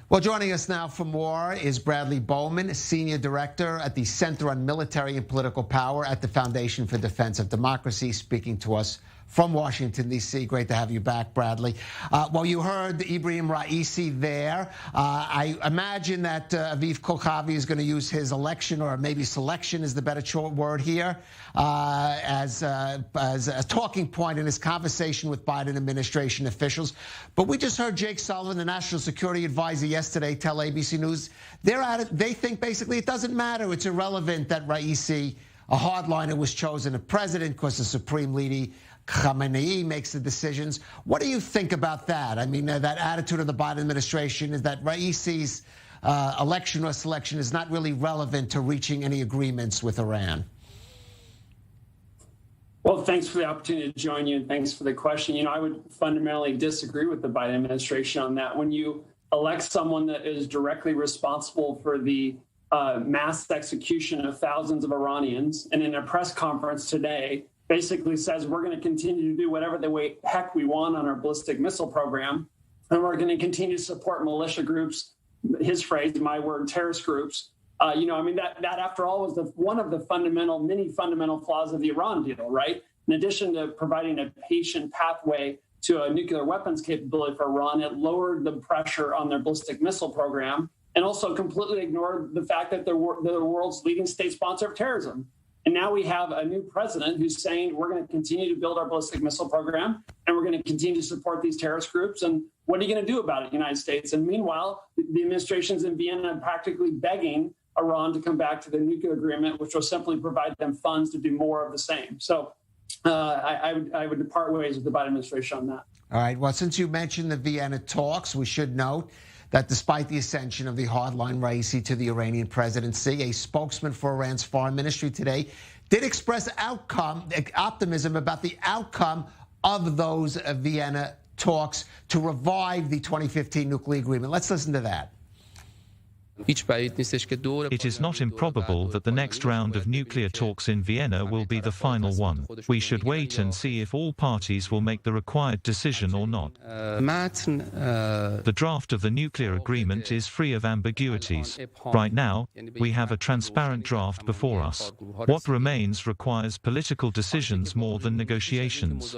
Well, joining us now for more is Bradley Bowman, Senior Director at the Center on Military and Political Power at the Foundation for Defense of Democracy, speaking to us from Washington, D.C. Great to have you back, Bradley. Well, you heard Ebrahim Raisi there. I imagine that Aviv Kochavi is going to use his election, or maybe selection is the better word here, as a talking point in his conversation with Biden administration officials. But we just heard Jake Sullivan, the National Security Advisor, yesterday tell ABC News they think basically it doesn't matter. It's irrelevant that Raisi, a hardliner, was chosen a president because the Supreme Leader Khamenei makes the decisions. What do you think about that? I mean, that attitude of the Biden administration is that Raisi's election or selection is not really relevant to reaching any agreements with Iran. Well, thanks for the opportunity to join you, and thanks for the question. You know, I would fundamentally disagree with the Biden administration on that. When you elect someone that is directly responsible for the mass execution of thousands of Iranians, and in a press conference today basically says we're going to continue to do whatever the way heck we want on our ballistic missile program, and we're going to continue to support militia groups, his phrase, my word, terrorist groups. You know, I mean, that after all was one of the many fundamental flaws of the Iran deal, right? In addition to providing a patient pathway to a nuclear weapons capability for Iran, it lowered the pressure on their ballistic missile program and also completely ignored the fact that they're the world's leading state sponsor of terrorism. And now we have a new president who's saying we're going to continue to build our ballistic missile program and we're going to continue to support these terrorist groups. And what are you going to do about it, United States? And meanwhile, the administration's in Vienna practically begging Iran to come back to the nuclear agreement, which will simply provide them funds to do more of the same. So I would depart ways with the Biden administration on that. All right. Well, since you mentioned the Vienna talks, we should note that despite the ascension of the hardline Raisi to the Iranian presidency, a spokesman for Iran's foreign ministry today did express optimism about the outcome of those Vienna talks to revive the 2015 nuclear agreement. Let's listen to that. It is not improbable that the next round of nuclear talks in Vienna will be the final one. We should wait and see if all parties will make the required decision or not. The draft of the nuclear agreement is free of ambiguities. Right now, we have a transparent draft before us. What remains requires political decisions more than negotiations.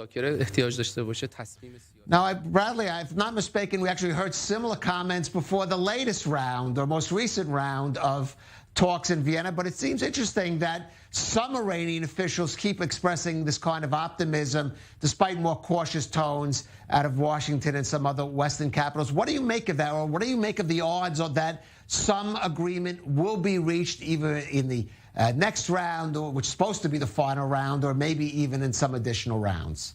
Now, Bradley, if not mistaken, we actually heard similar comments before the latest round, or most recent round of talks in Vienna. But it seems interesting that some Iranian officials keep expressing this kind of optimism, despite more cautious tones out of Washington and some other Western capitals. What do you make of that, or what do you make of the odds of that some agreement will be reached either in the next round, or which is supposed to be the final round, or maybe even in some additional rounds?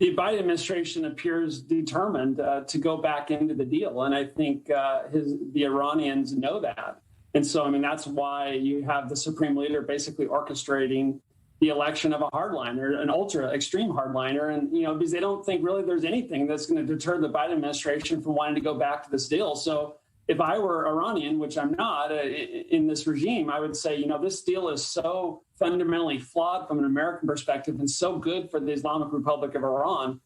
The Biden administration appears determined to go back into the deal. And I think the Iranians know that. And so, I mean, that's why you have the Supreme Leader basically orchestrating the election of a hardliner, an ultra extreme hardliner. And, you know, because they don't think really there's anything that's going to deter the Biden administration from wanting to go back to this deal. So if I were Iranian, which I'm not, in this regime, I would say, you know, this deal is so fundamentally flawed from an American perspective and so good for the Islamic Republic of Iran.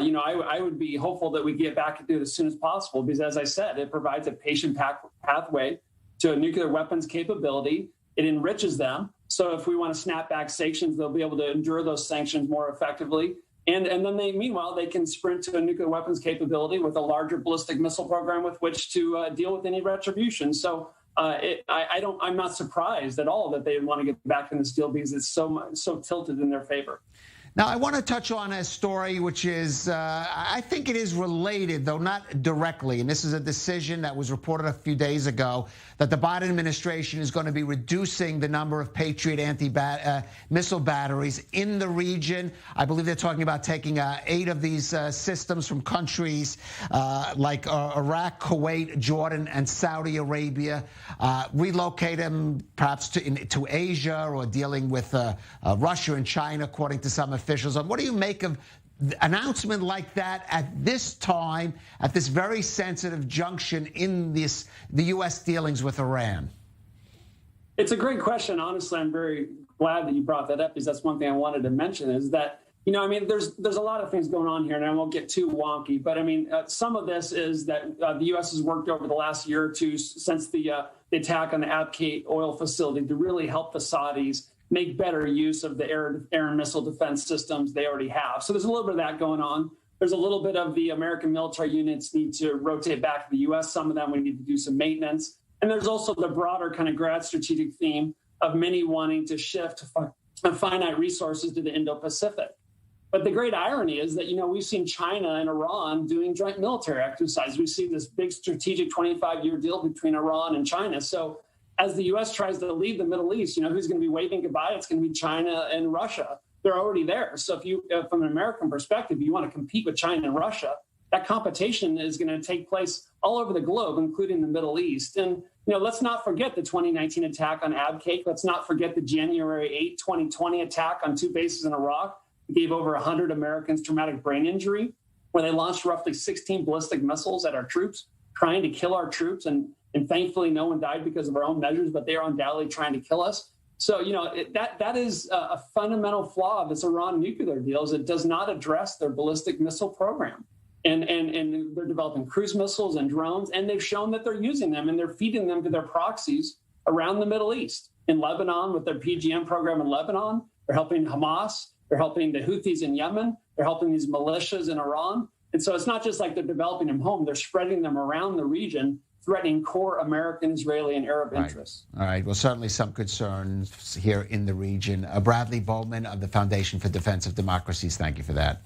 You know, I would be hopeful that we get back into it as soon as possible, because, as I said, it provides a patient pathway to a nuclear weapons capability. It enriches them. So if we want to snap back sanctions, they'll be able to endure those sanctions more effectively. And then meanwhile, they can sprint to a nuclear weapons capability with a larger ballistic missile program with which to deal with any retribution. So I'm not surprised at all that they want to get back in this deal, because it's so tilted in their favor. Now, I want to touch on a story which is, I think it is related, though not directly. And this is a decision that was reported a few days ago, that the Biden administration is going to be reducing the number of Patriot anti-missile batteries in the region. I believe they're talking about taking 8 of these systems from countries like Iraq, Kuwait, Jordan, and Saudi Arabia, relocate them perhaps to Asia, or dealing with Russia and China, according to some officials. What do you make of an announcement like that at this time, at this very sensitive junction in the U.S. dealings with Iran? It's a great question. Honestly, I'm very glad that you brought that up, because that's one thing I wanted to mention, is that I mean, there's a lot of things going on here, and I won't get too wonky, but I mean, some of this is that the U.S. has worked over the last year or two since the attack on the Abqaiq oil facility to really help the Saudis make better use of the air and missile defense systems they already have. So there's a little bit of that going on. There's a little bit of the American military units need to rotate back to the U.S. Some of them we need to do some maintenance. And there's also the broader kind of grad strategic theme of many wanting to shift finite resources to the Indo-Pacific. But the great irony is that, we've seen China and Iran doing joint military exercises. We see this big strategic 25-year deal between Iran and China. So as the U.S. tries to lead the Middle East, who's going to be waving goodbye? It's going to be China and Russia. They're already there. So if from an American perspective, you want to compete with China and Russia, that competition is going to take place all over the globe, including the Middle East. And, let's not forget the 2019 attack on Abqaiq. Let's not forget the January 8, 2020 attack on 2 bases in Iraq. Gave over 100 Americans traumatic brain injury, where they launched roughly 16 ballistic missiles at our troops, trying to kill our troops. And thankfully, no one died because of our own measures, but they are undoubtedly trying to kill us. So, that is a fundamental flaw of this Iran nuclear deal, is it does not address their ballistic missile program. And they're developing cruise missiles and drones, and they've shown that they're using them and they're feeding them to their proxies around the Middle East. In Lebanon, with their PGM program in Lebanon, they're helping Hamas. They're helping the Houthis in Yemen. They're helping these militias in Iran. And so it's not just like they're developing them home. They're spreading them around the region, threatening core American, Israeli, and Arab interests. All right. Well, certainly some concerns here in the region. Bradley Bowman of the Foundation for Defense of Democracies, thank you for that.